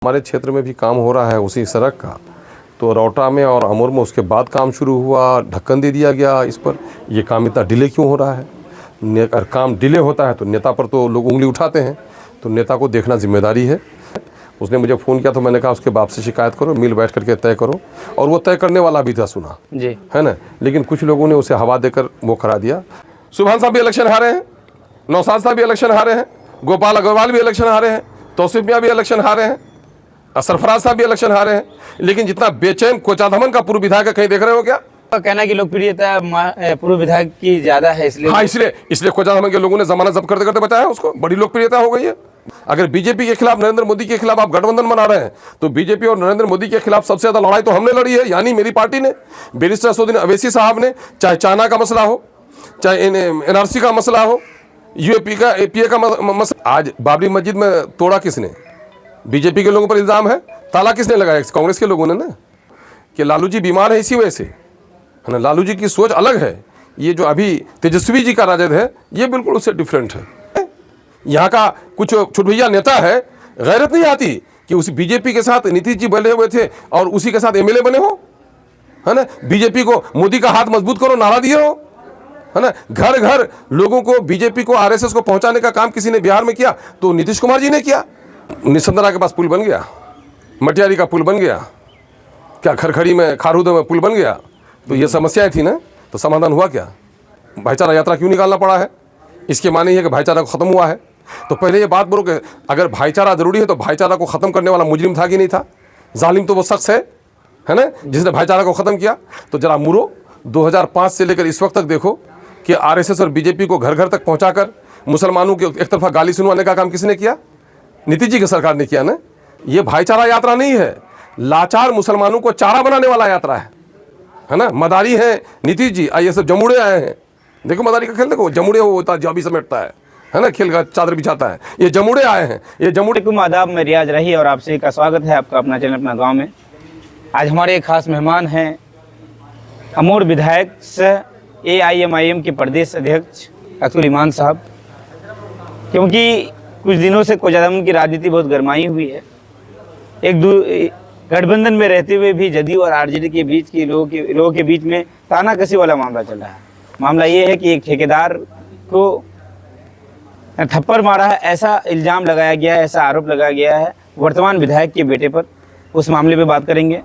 हमारे क्षेत्र में भी काम हो रहा है उसी सड़क का, तो रौटा में और अमूर में उसके बाद काम शुरू हुआ, ढक्कन दे दिया गया इस पर। ये काम इतना डिले क्यों हो रहा है? अगर काम डिले होता है तो नेता पर तो लोग उंगली उठाते हैं, तो नेता को देखना जिम्मेदारी है। उसने मुझे फ़ोन किया तो मैंने कहा उसके बाप से शिकायत करो, मिल बैठ करके तय करो, और वो तय करने वाला भी था, सुना जी, है ना। लेकिन कुछ लोगों ने उसे हवा देकर वो करा दिया। सुभान साहब भी इलेक्शन हारे हैं, नौसाद साहब भी इलेक्शन हारे हैं, गोपाल अग्रवाल भी इलेक्शन हारे हैं, तौसीफ मियाँ भी इलेक्शन हारे हैं, सरफराज साहब भी इलेक्शन हारे हैं। लेकिन जितना बेचैन कोचाधमन का पूर्व विधायक कहीं देख रहे हो क्या? कहना कि लोकप्रियता पूर्व विधायक की ज्यादा है, इसलिए हाँ, इसलिए कोचाधमन के लोगों ने जमानत जब्त करते करते बचाया उसको, बड़ी लोकप्रियता हो गई है। अगर बीजेपी के खिलाफ, नरेंद्र मोदी के खिलाफ आप गठबंधन बना रहे हैं, तो बीजेपी और नरेंद्र मोदी के खिलाफ सबसे ज्यादा लड़ाई तो हमने लड़ी है, यानी मेरी पार्टी ने। बैरिस्टर असदुद्दीन अवैसी साहब ने, चाहे चाइना का मसला हो, चाहे एनआरसी का मसला हो, यूएपी का एपीए का मसला। आज बाबरी मस्जिद में तोड़ा किसने? बीजेपी के लोगों पर इल्जाम है। ताला किसने लगाया? कांग्रेस के लोगों ने ना, कि लालू जी बीमार है इसी वजह से, है ना। लालू जी की सोच अलग है। ये जो अभी तेजस्वी जी का राजद है, ये बिल्कुल उससे डिफरेंट है। यहाँ का कुछ छुटभैया नेता है, गैरत नहीं आती कि उस बीजेपी के साथ नीतीश जी बने हुए थे और उसी के साथ एमएलए बने हो, है ना। बीजेपी को, मोदी का हाथ मजबूत करो नारा दिए हो, है ना। घर घर लोगों को, बीजेपी को, आरएसएस को पहुंचाने का काम किसी ने बिहार में किया तो नीतीश कुमार जी ने किया। निसंदरा के पास पुल बन गया, मटियारी का पुल बन गया, क्या खरखड़ी में, खारूदो में पुल बन गया। तो ये समस्याएं थी ना, तो समाधान हुआ क्या? भाईचारा यात्रा क्यों निकालना पड़ा है? इसके माने है कि भाईचारा खत्म हुआ है। तो पहले ये बात बोलो कि अगर भाईचारा जरूरी है तो भाईचारा को खत्म करने वाला मुजरिम था कि नहीं था? जालिम तो वो शख्स है ना, जिसने भाईचारा को खत्म किया। तो जरा मुरो 2005 से लेकर इस वक्त तक देखो कि आरएसएस और बीजेपी को घर घर तक पहुंचाकर मुसलमानों के एक तरफा गाली सुनवाने का काम किसने किया? नीतीश जी की सरकार ने किया ना। ये भाईचारा यात्रा नहीं है, लाचार मुसलमानों को चारा बनाने वाला यात्रा है ना। मदारी है नीतीश जी, ये सब जमुड़े आए हैं। देखो मदारी का खेल देखो, जमुड़े वो होता है जो अभी समेटता है ना, खेल का चादर बिछाता है। ये जमुड़े आए हैं, ये जमुड़े। आदाब, मैं रियाज रही और आपसे का स्वागत है आपका अपना चैनल अपना गाँव में। आज हमारे एक खास मेहमान हैं, अमूर विधायक सह AIMIM के प्रदेश अध्यक्ष अतुल ईमान साहब। क्योंकि कुछ दिनों से कोचाधमन की राजनीति बहुत गरमाई हुई है। गठबंधन में रहते हुए भी जदयू और आरजेडी के बीच की लोगों के बीच में तानाकसी वाला मामला चल रहा है। मामला ये है कि एक ठेकेदार को थप्पड़ मारा है, ऐसा इल्ज़ाम लगाया गया है, ऐसा आरोप लगाया गया है वर्तमान विधायक के बेटे पर। उस मामले पे बात करेंगे।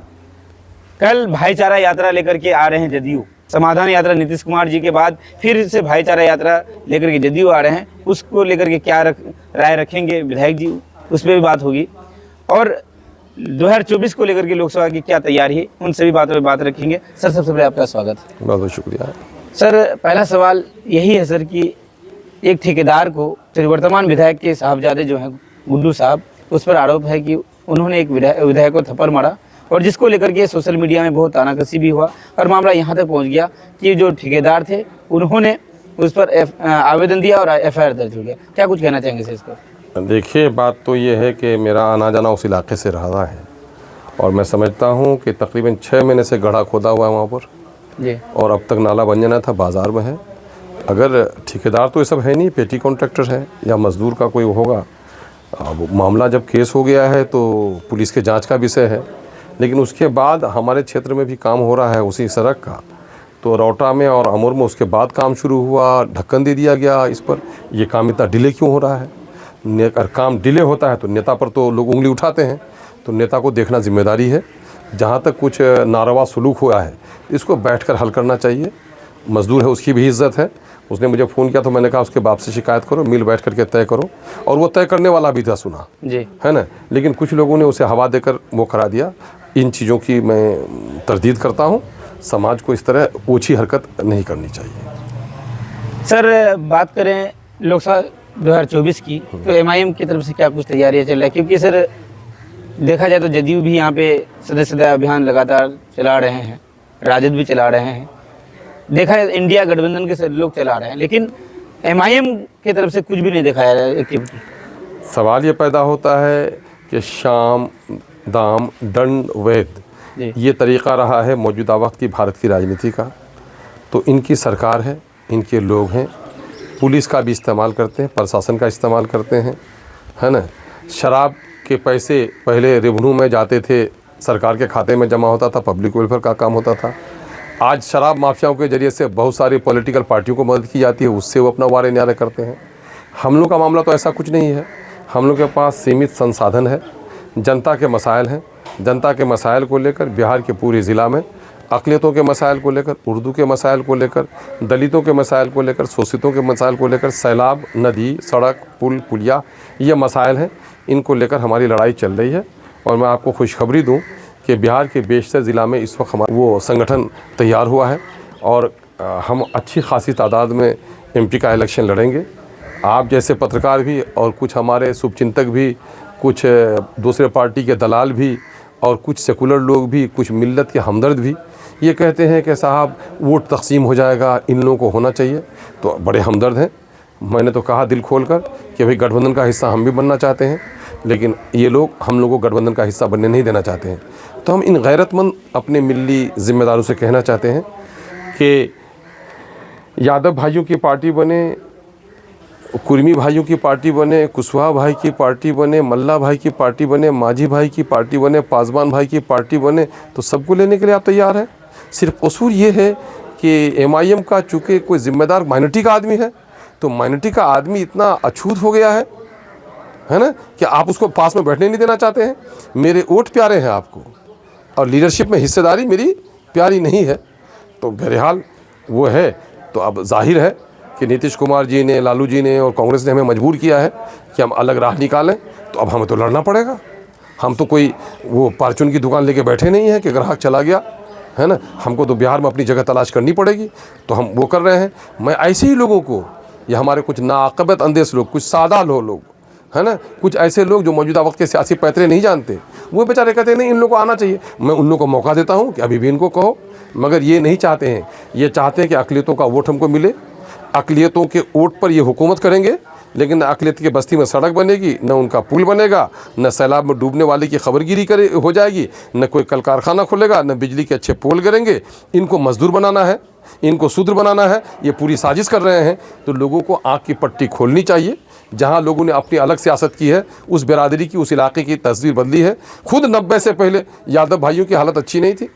कल भाईचारा यात्रा लेकर के आ रहे हैं जदयू, समाधान यात्रा नीतीश कुमार जी के बाद फिर से भाईचारा यात्रा लेकर के जदयू आ रहे हैं। उसको लेकर के क्या राय रखेंगे विधायक जी, उस पर भी बात होगी। और 2024 को लेकर के लोकसभा की क्या तैयारी है, उन सभी बातों पर बात रखेंगे। सर, सबसे पहले आपका स्वागत है। बहुत बहुत शुक्रिया सर। पहला सवाल यही है सर कि एक ठेकेदार को, वर्तमान विधायक के साहबजादे जो हैं गुड्डू साहब, उस पर आरोप है कि उन्होंने एक विधायक को थप्पड़ मारा, और जिसको लेकर के सोशल मीडिया में बहुत तानाकसी भी हुआ और मामला यहाँ तक पहुँच गया कि जो ठेकेदार थे उन्होंने उस पर आवेदन दिया और FIR दर्ज हो गया। क्या कुछ कहना चाहेंगे सर इस पर? देखिए, बात तो ये है कि मेरा आना जाना उस इलाके से रहा है और मैं समझता हूँ कि तकरीबन 6 महीने से गड्ढा खोदा हुआ है वहाँ पर जी, और अब तक नाला बन जाना था, बाज़ार में है। अगर ठेकेदार तो ये सब है नहीं, पेटी कॉन्ट्रैक्टर है या मज़दूर का कोई होगा। अब मामला जब केस हो गया है तो पुलिस के जांच का विषय है, लेकिन उसके बाद हमारे क्षेत्र में भी काम हो रहा है उसी सड़क का, तो रौटा में और अमूर में उसके बाद काम शुरू हुआ, ढक्कन दे दिया गया इस पर। ये काम इतना डिले क्यों हो रहा है? अगर काम डिले होता है तो नेता पर तो लोग उंगली उठाते हैं, तो नेता को देखना जिम्मेदारी है। जहाँ तक कुछ नारवा सलूक हुआ है इसको बैठकर हल करना चाहिए। मजदूर है, उसकी भी इज्जत है। उसने मुझे फ़ोन किया तो मैंने कहा उसके बाप से शिकायत करो, मिल बैठ करके तय करो, और वो तय करने वाला भी था, सुना जी, है ना। लेकिन कुछ लोगों ने उसे हवा देकर वो करा दिया। इन चीज़ों की मैं तरदीद करता हूँ। समाज को इस तरह ओछी हरकत नहीं करनी चाहिए। सर, बात करें लोकसभा 2024 की, तो MIM की तरफ से क्या कुछ तैयारियां चल रही है? क्योंकि सर देखा जाए तो जदयू भी यहाँ पे सदस्यता अभियान लगातार चला रहे हैं, राजद भी चला रहे हैं, देखा है इंडिया गठबंधन के लोग चला रहे हैं, लेकिन MIM की तरफ से कुछ भी नहीं दिखाया है एक्टिविटी। सवाल ये पैदा होता है कि शाम दाम दंड वैद, ये तरीक़ा रहा है मौजूदा वक्त की भारत की राजनीति का। तो इनकी सरकार है, इनके लोग हैं, पुलिस का भी इस्तेमाल करते हैं, प्रशासन का इस्तेमाल करते हैं, है ना। शराब कि पैसे पहले रेवेन्यू में जाते थे, सरकार के खाते में जमा होता था, पब्लिक वेलफेयर का काम होता था। आज शराब माफियाओं के जरिए से बहुत सारी पॉलिटिकल पार्टियों को मदद की जाती है, उससे वो अपना वारे न्यारे करते हैं। हम लोग का मामला तो ऐसा कुछ नहीं है। हम लोग के पास सीमित संसाधन है, जनता के मसाइल हैं। जनता के मसाइल को लेकर बिहार के पूरे ज़िला में अक़लियतों के मसाइल को लेकर, उर्दू के मसाइल को लेकर, दलितों के मसाइल को लेकर, शोषितों के मसाइल को लेकर, सैलाब, नदी, सड़क, पुल, पुलिया, ये मसाइल हैं। इनको लेकर हमारी लड़ाई चल रही है। और मैं आपको खुशखबरी दूं कि बिहार के बेशतर ज़िला में इस वक्त हमारा वो संगठन तैयार हुआ है और हम अच्छी खासी तादाद में MP का इलेक्शन लड़ेंगे। आप जैसे पत्रकार भी और कुछ हमारे शुभचिंतक भी, कुछ दूसरे पार्टी के दलाल भी और कुछ सेकुलर लोग भी, कुछ मिल्लत के हमदर्द भी ये कहते हैं कि साहब वोट तकसीम हो जाएगा, इन लोगों को होना चाहिए। तो बड़े हमदर्द हैं। मैंने तो कहा दिल खोल कर कि भाई गठबंधन का हिस्सा हम भी बनना चाहते हैं, लेकिन ये लोग हम लोगों को गठबंधन का हिस्सा बनने नहीं देना चाहते हैं। तो हम इन गैरतमंद अपने मिली ज़िम्मेदारों से कहना चाहते हैं कि यादव भाइयों की पार्टी बने, कुर्मी भाइयों की पार्टी बने, कुशवाहा भाई की पार्टी बने, मल्ला भाई की पार्टी बने, माझी भाई की पार्टी बने, पासवान भाई की पार्टी बने, तो सबको लेने के लिए आप तैयार हैं। सिर्फ कसूर ये है कि MIM का चूँकि कोई ज़िम्मेदार माइनॉरिटी का आदमी है, तो माइनॉरिटी का आदमी इतना अछूत हो गया है ना, कि आप उसको पास में बैठने नहीं देना चाहते हैं। मेरे वोट प्यारे हैं आपको और लीडरशिप में हिस्सेदारी मेरी प्यारी नहीं है। तो बहरहाल वो है। तो अब जाहिर है कि नीतीश कुमार जी ने, लालू जी ने और कांग्रेस ने हमें मजबूर किया है कि हम अलग राह निकालें। तो अब हमें तो लड़ना पड़ेगा। हम तो कोई वो फार्चून की दुकान लेके बैठे नहीं हैं कि ग्राहक चला गया, है ना। हमको तो बिहार में अपनी जगह तलाश करनी पड़ेगी। तो हम वो कर रहे हैं। मैं ऐसे ही लोगों को, ये हमारे कुछ नाक़बत अंदेश लोग, कुछ सादा लोग, है ना, कुछ ऐसे लोग जो मौजूदा वक्त के सियासी पैतरे नहीं जानते, वो बेचारे कहते हैं नहीं इन लोगों को आना चाहिए। मैं उन लोगों को मौका देता हूँ कि अभी भी इनको कहो, मगर ये नहीं चाहते हैं। ये चाहते हैं कि अक़लियतों का वोट हमको मिले, अक़लियतों के वोट पर ये हुकूमत करेंगे, लेकिन न अक़लियत की बस्ती में सड़क बनेगी, न उनका पुल बनेगा, न सैलाब में डूबने वाले की खबरगिरी हो जाएगी, न कोई कल कारखाना खुलेगा, न बिजली के अच्छे पोल गिरेंगे। इनको मजदूर बनाना है, इनको शूद्र बनाना है, ये पूरी साजिश कर रहे हैं। तो लोगों को आँख की पट्टी खोलनी चाहिए। जहाँ लोगों ने अपनी अलग सियासत की है, उस बिरादरी की, उस इलाके की तस्वीर बदली है। खुद 90 से पहले यादव भाइयों की हालत अच्छी नहीं थी,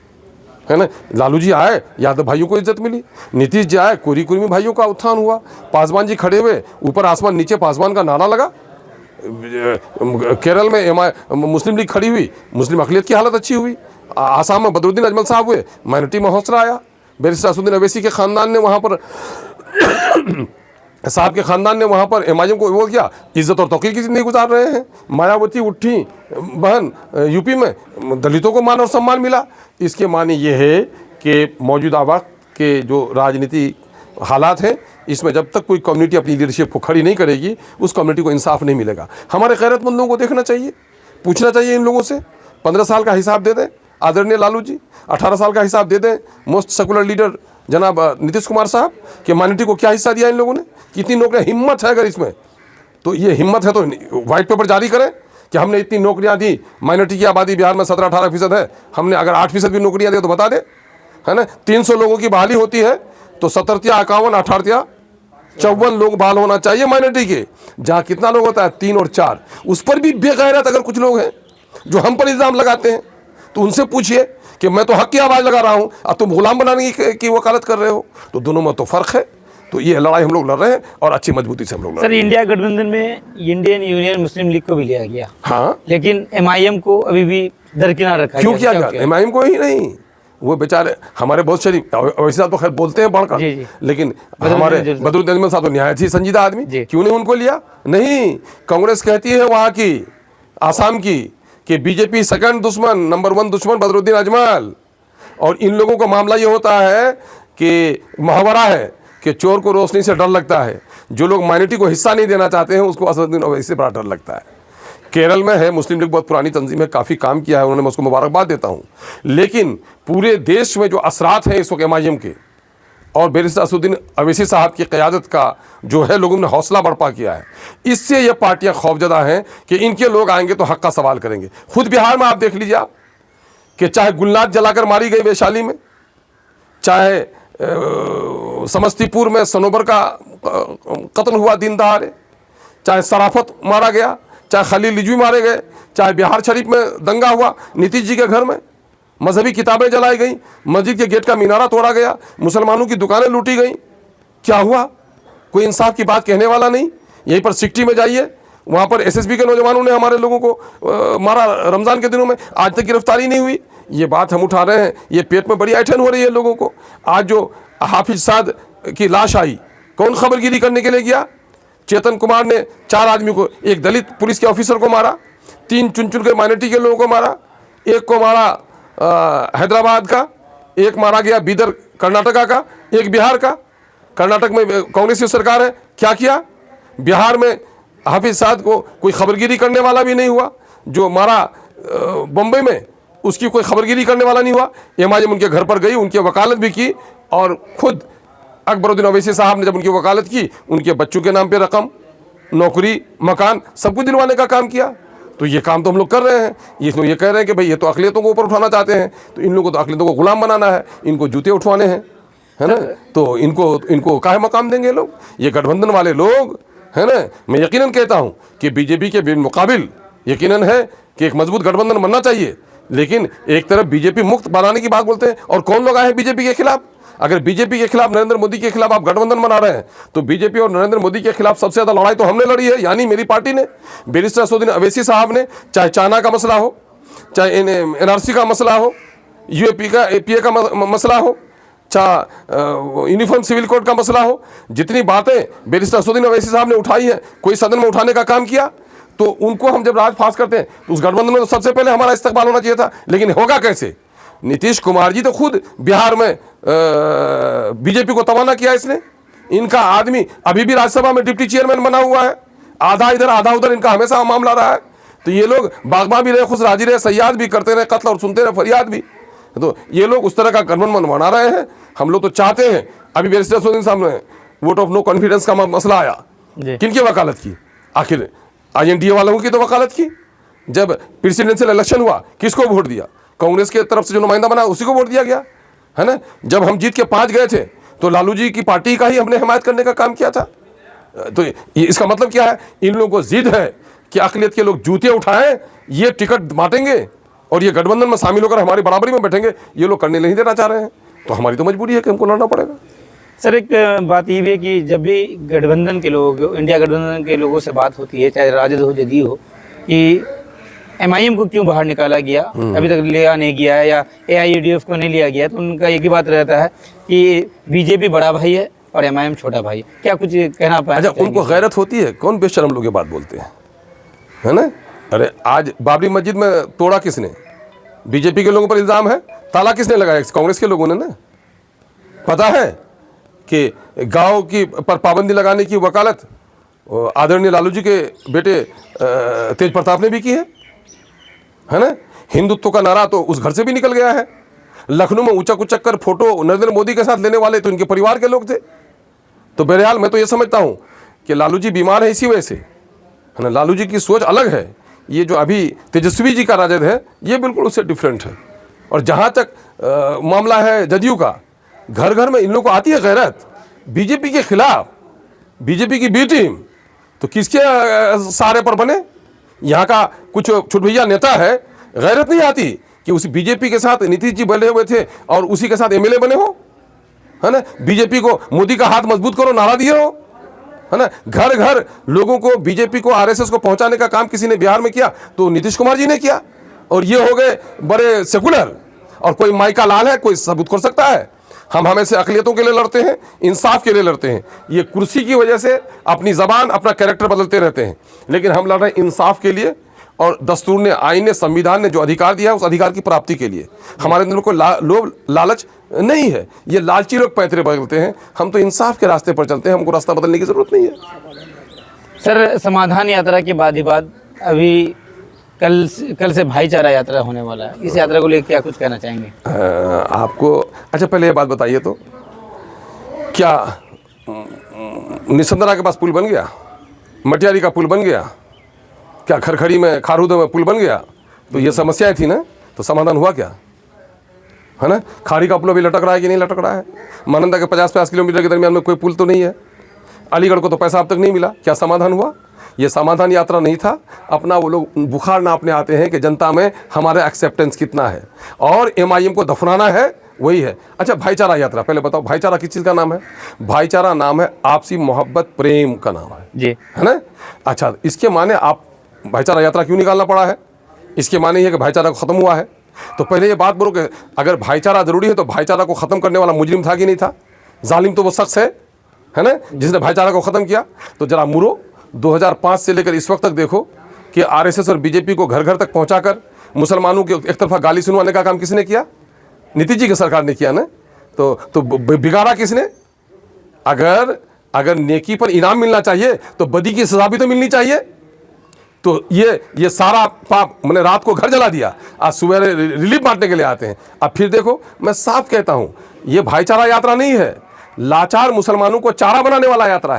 है ना। लालू जी आए, यादव भाइयों को इज्जत मिली। नीतीश जी आए, कुर्मी भाइयों का उत्थान हुआ। पासवान जी खड़े हुए, ऊपर आसमान नीचे पासवान का नारा लगा। केरल में मुस्लिम लीग खड़ी हुई, मुस्लिम अक़लियत की हालत अच्छी हुई। आसाम में बदरुद्दीन अजमल साहब हुए, माइनॉरिटी में हौसला आया। बैरिस्टर असदुद्दीन अवैसी के ख़ानदान ने वहाँ पर साहब के ख़ानदान ने वहाँ पर MIM को वो किया। इज़्ज़त और तौक़ीर की ज़िंदगी गुजार रहे हैं। मायावती उठी बहन यूपी में, दलितों को मान और सम्मान मिला। इसके माने ये है कि मौजूदा वक्त के जो राजनीति हालात हैं, इसमें जब तक कोई कम्युनिटी अपनी लीडरशिप को खड़ी नहीं करेगी, उस कम्युनिटी को इंसाफ नहीं मिलेगा। हमारे गैरतमंद लोगों को देखना चाहिए, पूछना चाहिए इन लोगों से। 15 साल का हिसाब दे दें आदरणीय लालू जी, 18 साल का हिसाब दे दें मोस्ट सेकुलर लीडर जनाब नीतीश कुमार साहब कि माइनॉरिटी को क्या हिस्सा दिया इन लोगों ने, कितनी नौकरियां। हिम्मत है अगर इसमें, तो ये हिम्मत है तो वाइट पेपर जारी करें कि हमने इतनी नौकरियां दी। माइनॉरिटी की आबादी बिहार में 17-18% है, हमने अगर 8% भी नौकरियां दी तो बता दे, है ना। 300 लोगों की बहाली होती है तो 17 51 18 54 लोग बहाल होना चाहिए माइनॉरिटी के। जहाँ कितना लोग होता है 3 और 4, उस पर भी बेगैरत अगर कुछ लोग हैं जो हम पर इल्ज़ाम लगाते हैं, तो उनसे पूछिए कि मैं तो हक की आवाज़ लगा रहा हूँ, अब तुम गुलाम बनाने की वकालत कर रहे हो। तो दोनों में तो फ़र्क है। तो ये लड़ाई हम लोग लड़ रहे हैं और अच्छी मजबूती से हम लोग लड़ रहे हैं। सर, इंडिया गठबंधन में इंडियन यूनियन मुस्लिम लीग को भी लिया गया, हाँ, लेकिन MIM को अभी भी दरकिनार रखा क्यों किया गया? MIM को ही नहीं, वो बेचारे हमारे बहुत शरीफ, वैसे तो खैर बोलते हैं बढ़कर, लेकिन हमारे बदरुद्दीन अजमल साहब तो निहायत ही संजीदा आदमी, क्यों नहीं उनको लिया? नहीं, कांग्रेस कहती है वहाँ की, आसाम की, कि बीजेपी सेकंड दुश्मन, नंबर 1 दुश्मन बदरुद्दीन अजमल। और इन लोगों का मामला ये होता है कि मुहावरा है कि चोर को रोशनी से डर लगता है। जो लोग माइनॉरिटी को हिस्सा नहीं देना चाहते हैं, उसको असदुद्दीन ओवैसी से बड़ा डर लगता है। केरल में है, मुस्लिम लीग बहुत पुरानी तंजीम है, काफ़ी काम किया है उन्होंने, मैं उसको मुबारकबाद देता हूँ। लेकिन पूरे देश में जो असरात हैं इस वक्त MIM के और बैरिस्टर असदुद्दीन ओवैसी साहब की क़यादत का जो है लोगों ने हौसला बर्पा किया है, इससे ये पार्टियाँ खौफजदा हैं कि इनके लोग आएंगे तो हक़ का सवाल करेंगे। खुद बिहार में आप देख लीजिए आप कि चाहे गुलनाद जलाकर मारी गई वैशाली में, चाहे समस्तीपुर में सनोबर का कत्ल हुआ दिन दहाड़े, चाहे सराफत मारा गया, चाहे खलील रिजवी मारे गए, चाहे बिहार शरीफ में दंगा हुआ नीतीश जी के घर में, मजहबी किताबें जलाई गई, मस्जिद के गेट का मीनारा तोड़ा गया, मुसलमानों की दुकानें लूटी गई, क्या हुआ? कोई इंसाफ की बात कहने वाला नहीं। यहीं पर सिक्टी में जाइए, वहाँ पर एसएसबी के नौजवानों ने हमारे लोगों को मारा रमज़ान के दिनों में, आज तक गिरफ्तारी नहीं हुई। ये बात हम उठा रहे हैं, ये पेट में बड़ी ऐठन हो रही है लोगों को। आज जो हाफिज साद की लाश आई, कौन खबरगिरी करने के लिए गया? चेतन कुमार ने 4 आदमी को, एक दलित पुलिस के ऑफिसर को मारा, 3 चुन चुन के माइनॉरिटी के लोगों को मारा, एक को मारा हैदराबाद का, एक मारा गया बीदर कर्नाटका का, एक बिहार का। कर्नाटक में कांग्रेस की सरकार है, क्या किया? बिहार में हाफिज साद को कोई खबरगिरी करने वाला भी नहीं हुआ। जो मारा बम्बई में, उसकी कोई खबरगिरी करने वाला नहीं हुआ। एमआईएम उनके घर पर गई, उनकी वकालत भी की, और खुद अकबरुद्दीन ओवैसी साहब ने जब उनकी वकालत की, उनके बच्चों के नाम पे रकम, नौकरी, मकान सब कुछ दिलवाने का काम किया। तो ये काम तो हम लोग कर रहे हैं। ये कह रहे हैं कि भाई ये तो अक़लियतों को ऊपर उठाना चाहते हैं, तो इन लोगों को तो अक़लियतों को गुलाम बनाना है, इनको जूते उठवाने हैं, है ना? तो इनको काहे मकाम देंगे लोग? ये गठबंधन वाले लोग, है ना? मैं यकीनन कहता हूँ कि बीजेपी के मुकाबिल यकीनन है कि एक मजबूत गठबंधन बनना चाहिए, लेकिन एक तरफ बीजेपी मुक्त बनाने की बात बोलते हैं, और कौन लोग आए हैं बीजेपी के खिलाफ? अगर बीजेपी के खिलाफ, नरेंद्र मोदी के खिलाफ आप गठबंधन बना रहे हैं, तो बीजेपी और नरेंद्र मोदी के खिलाफ सबसे ज़्यादा लड़ाई तो हमने लड़ी है, यानी मेरी पार्टी ने। बैरिस्टर असदुद्दीन अवैसी साहब ने, चाहे चाइना का मसला हो, चाहे एनआरसी का मसला हो, यूएपीए का मसला हो, चाहे यूनिफॉर्म सिविल कोड का मसला हो, जितनी बातें बैरिस्टर असदुद्दीन अवैसी साहब ने उठाई है, कोई सदन में उठाने का काम किया? तो उनको हम जब राज पास करते हैं, तो उस गठबंधन में तो सबसे पहले हमारा इस्तेमाल होना चाहिए था। लेकिन होगा कैसे? नीतीश कुमार जी तो खुद बिहार में बीजेपी को तबाना किया इसने। इनका आदमी अभी भी राज्यसभा में डिप्टी चेयरमैन बना हुआ है, आधा इधर आधा उधर इनका हमेशा मामला रहा है। तो ये लोग बागबान भी रहे, खुश राजी रहे, सयाद भी करते रहे कत्ल, और सुनते रहे फरियाद भी। तो ये लोग उस तरह का गठबंधन बना रहे हैं। हम लोग तो चाहते हैं, अभी बैरिस्टर असदुद्दीन साहब ने वोट ऑफ नो कॉन्फिडेंस का मसला आया, किनकी वकालत की? आखिर INDA वालों की तो वकालत की। जब प्रेसिडेंशियल इलेक्शन हुआ, किसको वोट दिया? कांग्रेस के तरफ से जो नुमाइंदा बना उसी को वोट दिया गया, है ना? जब हम जीत के 5 गए थे, तो लालू जी की पार्टी का ही हमने हिमायत करने का काम किया था। तो इसका मतलब क्या है? इन लोगों को जिद है कि अक़लियत के लोग जूते उठाएं, ये टिकट बांटेंगे और ये गठबंधन में शामिल होकर हमारी बराबरी में बैठेंगे। ये लोग करने नहीं देना चाह रहे हैं, तो हमारी तो मजबूरी है कि हमको लड़ना पड़ेगा। सर, एक बात ये भी है कि जब भी गठबंधन के लोग, इंडिया गठबंधन के लोगों से बात होती है, चाहे राजद हो, जदयू हो, कि MIM को क्यों बाहर निकाला गया, अभी तक लिया नहीं गया है, या AIUDF को नहीं लिया गया, तो उनका एक ही बात रहता है कि बीजेपी बड़ा भाई है और MIM छोटा भाई। क्या कुछ कहना पाए? अच्छा, उनको गैरत होती है? कौन बेशरम लोग ये बात बोलते हैं, है ना? अरे आज बाबरी मस्जिद में तोड़ा किसने? बीजेपी के लोगों पर इल्ज़ाम है। ताला किसने लगाया? कांग्रेस के लोगों ने ना। पता है कि गांव की पर पाबंदी लगाने की वकालत आदरणीय लालू जी के बेटे तेज प्रताप ने भी की है ना? हिंदुत्व का नारा तो उस घर से भी निकल गया है। लखनऊ में ऊंचा कुचक कर फोटो नरेंद्र मोदी के साथ लेने वाले तो इनके परिवार के लोग थे। तो बहरहाल मैं तो ये समझता हूँ कि लालू जी बीमार है इसी वजह से, है ना? लालू जी की सोच अलग है। ये जो अभी तेजस्वी जी का राजद है, ये बिल्कुल उससे डिफरेंट है। और जहाँ तक मामला है जदयू का, घर घर में इन लोगों को आती है गैरत बीजेपी के खिलाफ, बीजेपी की बी टीम तो किसके सहारे पर बने? यहाँ का कुछ छुटभैया नेता है, गैरत नहीं आती कि उस बीजेपी के साथ नीतीश जी बने हुए थे और उसी के साथ MLA बने हो, है ना? बीजेपी को मोदी का हाथ मजबूत करो नारा दिए हो, है ना? घर घर लोगों को, बीजेपी को, RSS को पहुंचाने का काम किसी ने बिहार में किया तो नीतीश कुमार जी ने किया। और ये हो गए बड़े सेकुलर, और कोई माई का लाल है, कोई सबूत कर सकता है। हम हमेशा अक़लियतों के लिए लड़ते हैं, इंसाफ के लिए लड़ते हैं। ये कुर्सी की वजह से अपनी ज़बान, अपना कैरेक्टर बदलते रहते हैं, लेकिन हम लड़ रहे हैं इंसाफ के लिए, और दस्तूर ने, आईन ने, संविधान ने जो अधिकार दिया है उस अधिकार की प्राप्ति के लिए। हमारे अंदर कोई लोभ लालच नहीं है। ये लालची लोग पैतरे बदलते हैं, हम तो इंसाफ के रास्ते पर चलते हैं, हमको रास्ता बदलने की ज़रूरत नहीं है। सर, समाधान यात्रा के बाद ही अभी कल से भाईचारा यात्रा होने वाला है, इस यात्रा को लेकर क्या कुछ कहना चाहेंगे? आपको अच्छा पहले ये बात बताइए, तो क्या निसंदरा के पास पुल बन गया? मटियारी का पुल बन गया? क्या खरखड़ी में, खारूद में पुल बन गया? तो ये समस्याएं थी ना, तो समाधान हुआ क्या, है ना? खाड़ी का पुल अभी लटक रहा है कि नहीं लटक रहा है? महानंदा के 50-50 किलोमीटर के दरमियान में कोई पुल तो नहीं है। अलीगढ़ को तो पैसा अब तक नहीं मिला, क्या समाधान हुआ? ये समाधान यात्रा नहीं था। अपना वो लोग बुखार नापने आते हैं कि जनता में हमारा एक्सेप्टेंस कितना है और MIM को दफनाना है, वही है। अच्छा, भाईचारा यात्रा, पहले बताओ भाईचारा किस चीज़ का नाम है? भाईचारा नाम है आपसी मोहब्बत प्रेम का नाम जी, है ना। अच्छा, इसके माने आप भाईचारा यात्रा क्यों निकालना पड़ा है? इसके माने ये कि भाईचारा ख़त्म हुआ है। तो पहले ये बात बोलो कि अगर भाईचारा ज़रूरी है तो भाईचारा को ख़त्म करने वाला मुजरिम था कि नहीं था? जालिम तो वो शख्स है ना, जिसने भाईचारा को ख़त्म किया। तो जरा मुरो 2005 से लेकर इस वक्त तक देखो कि RSS और BJP को घर घर तक पहुंचाकर मुसलमानों के एक तरफा गाली सुनवाने का काम किसने किया? नीतीश जी की सरकार ने किया ना। तो बिगाड़ा किसने? अगर नेकी पर इनाम मिलना चाहिए तो बदी की सजा भी तो मिलनी चाहिए। तो ये सारा पाप मैंने रात को घर जला दिया, आज सुबह रिलीफ बांटने के लिए आते हैं। अब फिर देखो, मैं साफ कहता हूं, ये भाईचारा यात्रा नहीं है, लाचार मुसलमानों को चारा बनाने वाला यात्रा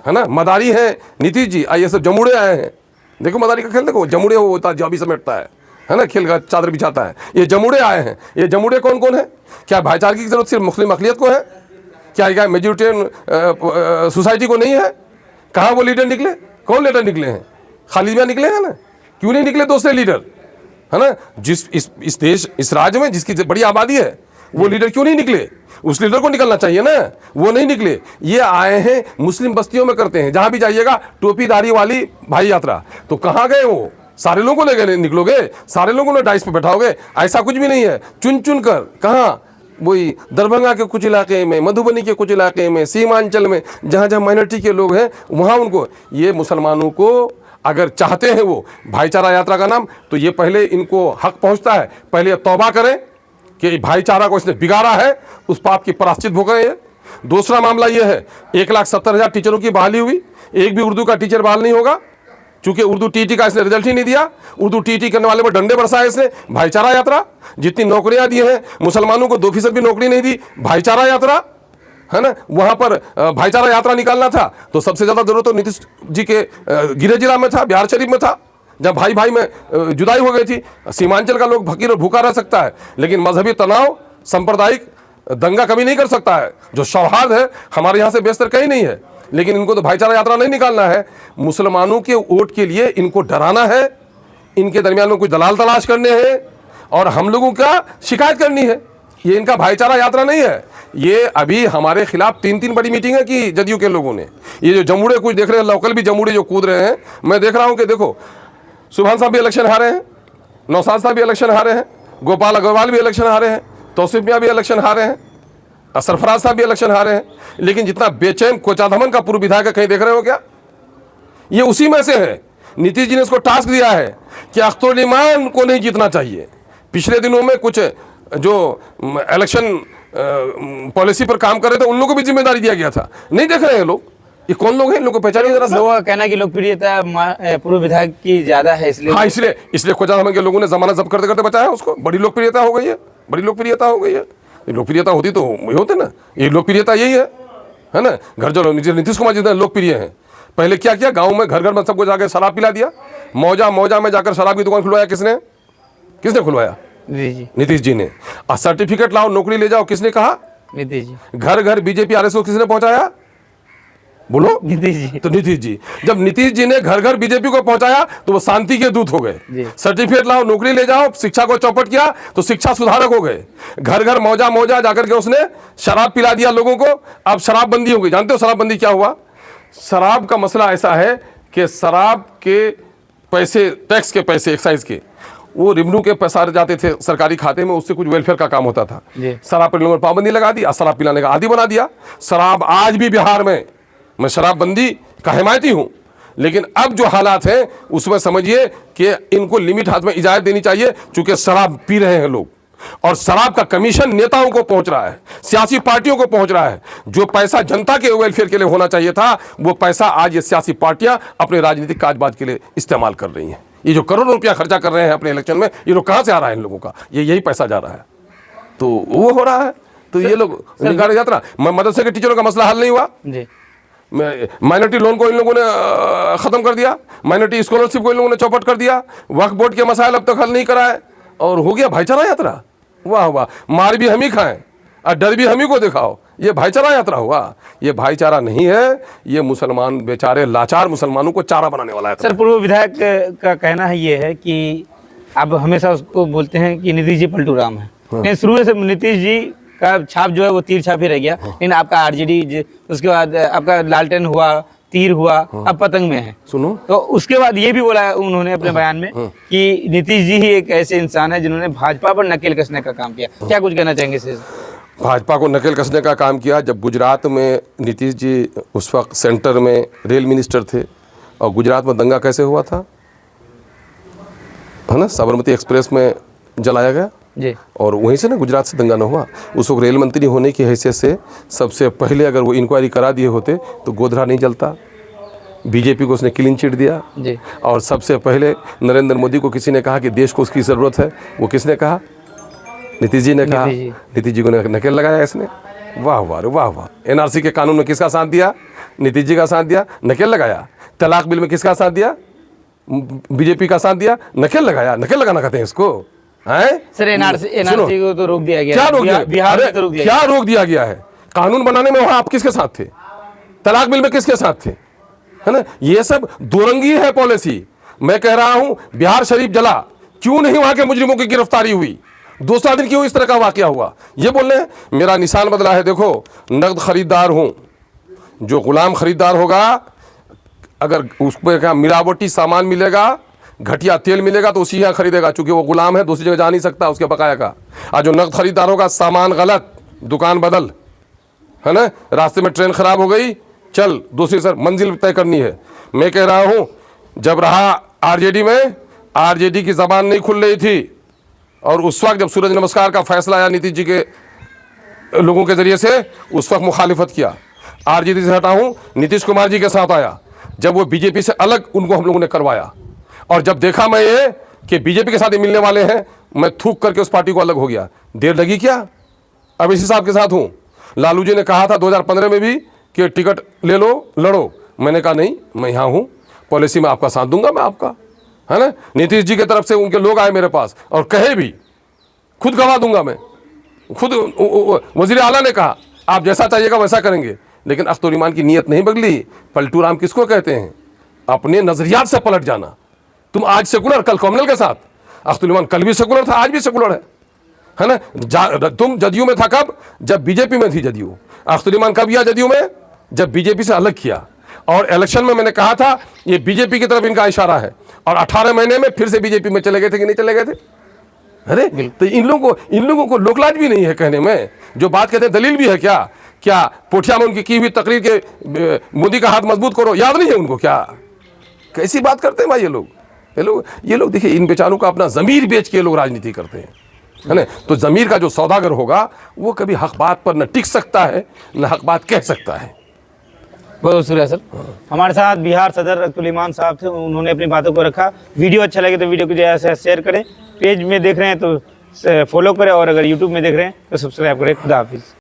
है ना। मदारी है नीतीश जी, ये सब जमुड़े आए हैं। देखो मदारी का खेल देखो, जमुड़े वो होता है जो अभी समेटता है ना, खेल का चादर बिछाता है। ये जमुड़े आए हैं। ये जमुड़े कौन कौन है? क्या भाईचारे की जरूरत सिर्फ मुस्लिम अक़लियत को है? क्या मेजोरिटेरियन सोसाइटी को नहीं है? कहाँ वो लीडर निकले? कौन लीडर निकले हैं? खालिद मियां निकले हैं ना। क्यों नहीं निकले दूसरे लीडर, है ना? इस देश, इस राज्य में जिसकी बड़ी आबादी है, वो लीडर क्यों नहीं निकले? उस लीडर को निकलना चाहिए ना, वो नहीं निकले। ये आए हैं मुस्लिम बस्तियों में करते हैं, जहां भी जाइएगा टोपीदारी वाली भाई यात्रा। तो कहाँ गए वो? सारे लोगों को लेकर निकलोगे? सारे लोगों ने डाइस पे बैठाओगे? ऐसा कुछ भी नहीं है। चुन चुन कर, कहाँ? वही दरभंगा के कुछ इलाके में, मधुबनी के कुछ इलाके में, सीमांचल में, जहाँ जहाँ माइनॉरिटी के लोग हैं वहाँ उनको, ये मुसलमानों को अगर चाहते हैं वो भाईचारा यात्रा का नाम, तो ये पहले इनको हक पहुँचता है, पहले तौबा करें कि भाईचारा को इसने बिगाड़ा है, उस पाप की प्रायश्चित भुगतें। दूसरा मामला ये है, 1,70,000 टीचरों की बहाली हुई, एक भी उर्दू का टीचर बहाल नहीं होगा, क्योंकि उर्दू TT का इसने रिजल्ट ही नहीं दिया। उर्दू TT करने वाले पर डंडे बरसाए इसने। भाईचारा यात्रा, जितनी नौकरियां दी हैं मुसलमानों को 2% भी नौकरी नहीं दी। भाईचारा यात्रा, है ना, वहां पर भाईचारा यात्रा निकालना था तो सबसे ज्यादा जरूरत तो नीतीश जी के गिरिडीह जिला में था, बिहार शरीफ में था, जब भाई भाई में जुदाई हो गई थी। सीमांचल का लोग फकीर और भूखा रह सकता है, लेकिन मजहबी तनाव, सांप्रदायिक दंगा कभी नहीं कर सकता है। जो सौहार्द है हमारे यहाँ से बेहतर कहीं नहीं है। लेकिन इनको तो भाईचारा यात्रा नहीं निकालना है, मुसलमानों के वोट के लिए इनको डराना है, इनके दरमियान में कुछ दलाल तलाश करने हैं और हम लोगों का शिकायत करनी है। ये इनका भाईचारा यात्रा नहीं है। ये अभी हमारे खिलाफ 3 बड़ी मीटिंगें की जदयू के लोगों ने। ये जो जमुड़े कुछ देख रहे हैं, लोकल भी जमुड़े जो कूद रहे हैं, मैं देख रहा हूं कि देखो सुभान साहब भी इलेक्शन हारे हैं, नौसाद साहब भी इलेक्शन हारे हैं, गोपाल अग्रवाल भी इलेक्शन हारे हैं, तौसीफ मियां भी इलेक्शन हारे हैं, सरफराज साहब भी इलेक्शन हारे हैं। लेकिन जितना बेचैन कोचाधमन का पूर्व विधायक कहीं देख रहे हो क्या? ये उसी में से है। नीतीश जी ने इसको टास्क दिया है कि अख्तर ईमान को नहीं जीतना चाहिए। पिछले दिनों में कुछ जो इलेक्शन पॉलिसी पर काम कर रहे थे उन लोगों को भी जिम्मेदारी दिया गया था। नहीं देख रहे हैं लोग, ये कौन लोग हैं? इन लोगों को पहचानिए जरा सा। लोगों का कहना है कि लोकप्रियता पूर्व विधायक की ज्यादा है, इसलिए हाँ, इसलिए कोचाधमन के लोगों ने जमानत जब्त करते करते बचाया उसको। बड़ी लोकप्रियता हो गई है, बड़ी लोकप्रियता हो गई है। लोकप्रियता होती तो ये होते ना, ये लोकप्रियता यही है ना। घर जो नीतीश कुमार जितने लोकप्रिय हैं, पहले क्या किया, गांव में घर घर में सबको जाकर शराब पिला दिया। मौजा में जाकर शराब की दुकान खुलवाया। किसने खुलवाया? नीतीश जी ने। सर्टिफिकेट लाओ, नौकरी ले जाओ, किसने कहा? नीतीश जी। घर घर BJP RSS को किसने पहुंचाया? बोलो। नीतीश जी। तो नीतीश जी, जब नीतीश जी ने घर घर BJP को पहुंचाया तो वो शांति के दूत हो गए। सर्टिफिकेट लाओ, नौकरी ले जाओ, शिक्षा को चौपट किया तो शिक्षा सुधारक हो गए। घर घर मौजा जाकर के उसने शराब पिला दिया लोगों को। अब शराबबंदी हो गई। जानते हो शराबबंदी क्या हुआ? शराब का मसला ऐसा है कि शराब के पैसे, टैक्स के पैसे, एक्साइज के, वो रेवेन्यू के पैसा जाते थे सरकारी खाते में, उससे कुछ वेलफेयर का काम होता था। शराब पर लोगों ने पाबंदी लगा दी, शराब पिलाने का आदी बना दिया। शराब आज भी बिहार में, मैं शराबबंदी का हिमायती हूं, लेकिन अब जो हालात हैं उसमें समझिए कि इनको लिमिट हाथ में इजाजत देनी चाहिए, क्योंकि शराब पी रहे हैं लोग और शराब का कमीशन नेताओं को पहुंच रहा है, सियासी पार्टियों को पहुंच रहा है। जो पैसा जनता के वेलफेयर के लिए होना चाहिए था, वो पैसा आज ये सियासी पार्टियां अपने राजनीतिक काजबाज के लिए इस्तेमाल कर रही हैं। ये जो करोड़ों रुपया खर्चा कर रहे हैं अपने इलेक्शन में, ये लोग कहां से आ रहा है? इन लोगों का यही पैसा जा रहा है, तो वो हो रहा है। तो ये लोग निकाले यात्रा। मदरसे के टीचरों का मसला हल नहीं हुआ। माइनॉरिटी लोन को इन लोगों ने खत्म कर दिया, माइनॉरिटी स्कॉलरशिप को इन लोगों ने चौपट कर दिया, वक्फ बोर्ड के मसाइल अब तक हल नहीं कराए, और हो गया भाईचारा यात्रा। वाह वाह, मार भी हम ही खाएं और डर भी हम ही को दिखाओ, ये भाईचारा यात्रा हुआ? ये भाईचारा नहीं है, ये मुसलमान बेचारे लाचार मुसलमानों को चारा बनाने वाला है। सर, पूर्व विधायक का कहना है ये है कि आप हमेशा उसको बोलते हैं कि नीतीश जी पलटू राम है, लेकिन शुरू से नीतीश जी का छाप जो है वो तीर छाप ही रह गया। लेकिन आपका आरजेडी, उसके बाद आपका लालटेन हुआ, तीर हुआ, अब पतंग में है। सुनो, तो उसके बाद ये भी बोला उन्होंने अपने बयान में कि नीतीश जी ही एक ऐसे इंसान है जिन्होंने भाजपा पर नकेल कसने का काम किया। क्या कुछ कहना चाहेंगे सर? भाजपा को नकेल कसने का काम किया। जब गुजरात में नीतीश जी उस वक्त सेंटर में रेल मिनिस्टर थे, और गुजरात में दंगा कैसे हुआ था, है ना, साबरमती एक्सप्रेस में जलाया गया जी, और वहीं से ना गुजरात से दंगा न हुआ। उस वक्त रेल मंत्री होने की हैसियत से सबसे पहले अगर वो इंक्वायरी करा दिए होते तो गोधरा नहीं जलता। बीजेपी को उसने क्लीन चिट दिया जी। और सबसे पहले नरेंद्र मोदी को किसी ने कहा कि देश को उसकी ज़रूरत है, वो किसने कहा? नीतीश जी ने कहा। नीतीश जी को नकेल लगाया इसने। वाह वाह वाह वाह। एनआरसी के कानून में किसका साथ दिया? नीतीश जी का साथ दिया, नकेल लगाया। तलाक बिल में किसका साथ दिया? बीजेपी का साथ दिया, नकेल लगाया। नकेल लगाना कहते हैं इसको, हैं? सर, एनआरसी को तो रोक दिया गया। क्या रोक दिया? बिहार में तो रोक दिया। क्या रोक दिया गया है? कानून बनाने में वहां आप किसके साथ थे? तलाक बिल में किसके साथ थे? है ना, ये सब दोरंगी है पॉलिसी। मैं कह रहा हूं बिहार शरीफ जला, क्यों नहीं वहां के मुजरिमों की गिरफ्तारी हुई? दूसरा दिन क्यों इस तरह का वाकया हुआ? ये बोल रहे हैं मेरा निशान बदला है। देखो, नकद खरीदार हूं, जो गुलाम खरीदार होगा, अगर उसमें क्या मिलावटी सामान मिलेगा, घटिया तेल मिलेगा तो उसी यहाँ खरीदेगा, चूंकि वो गुलाम है, दूसरी जगह जा नहीं सकता उसके बकाया का। और जो नकद खरीदार होगा, सामान गलत, दुकान बदल, है ना, रास्ते में ट्रेन खराब हो गई, चल दूसरी सर मंजिल तय करनी है। मैं कह रहा हूं जब रहा आरजेडी में, आरजेडी की जबान नहीं खुल रही थी, और उस वक्त जब सूरज नमस्कार का फैसला आया नीतीश जी के लोगों के जरिए से, उस वक्त मुखालिफत किया। आरजेडी से हटा हूं, नीतीश कुमार जी के साथ आया, जब वो बीजेपी से अलग उनको हम लोगों ने करवाया, और जब देखा मैं ये कि बीजेपी के साथ ही मिलने वाले हैं, मैं थूक करके उस पार्टी को अलग हो गया। देर लगी क्या? अब इसी साहब के साथ हूं। लालू जी ने कहा था 2015 में भी कि टिकट ले लो, लड़ो। मैंने कहा नहीं, मैं यहाँ हूँ, पॉलिसी में आपका साथ दूंगा मैं आपका, है ना। नीतीश जी की तरफ से उनके लोग आए मेरे पास और कहे भी, खुद गवा दूंगा मैं, खुद वजीर आला ने कहा आप जैसा चाहिएगा वैसा करेंगे। लेकिन अख्तर ईमान की नीयत नहीं बदली। पलटू राम किसको कहते हैं? अपने नजरियात से पलट जाना। तुम आज सेकुलर, कल कॉम्युनल के साथ। अख्तर ईमान कल भी सेकुलर था, आज भी सेकुलर है ना। तुम जदयू में था कब? जब बीजेपी में थी जदयू। अख्तर ईमान कब गया जदयू में? जब बीजेपी से अलग किया। और इलेक्शन में मैंने कहा था ये बीजेपी की तरफ इनका इशारा है, और 18 महीने में फिर से बीजेपी में चले गए थे कि नहीं चले गए थे? अरे तो इन लोगों को लोकलाज भी नहीं है कहने में। जो बात कहते हैं दलील भी है क्या? क्या पोठिया में उनकी की हुई तकरीर के मोदी का हाथ मजबूत करो याद नहीं है उनको क्या? कैसी बात करते हैं भाई ये लोग देखिए, इन बेचारों का अपना ज़मीर बेच के लोग राजनीति करते हैं, है ना। तो ज़मीर का जो सौदागर होगा वो कभी हक बात पर न टिक सकता है न हक बात कह सकता है। बहुत शुक्रिया सर। हमारे साथ बिहार सदर अख्तर ईमान साहब थे, उन्होंने अपनी बातों को रखा। वीडियो अच्छा लगे तो वीडियो को जैसे शेयर करें, पेज में देख रहे हैं तो फॉलो करें, और अगर यूट्यूब में देख रहे हैं तो सब्सक्राइब करें। खुदा हाफिज़।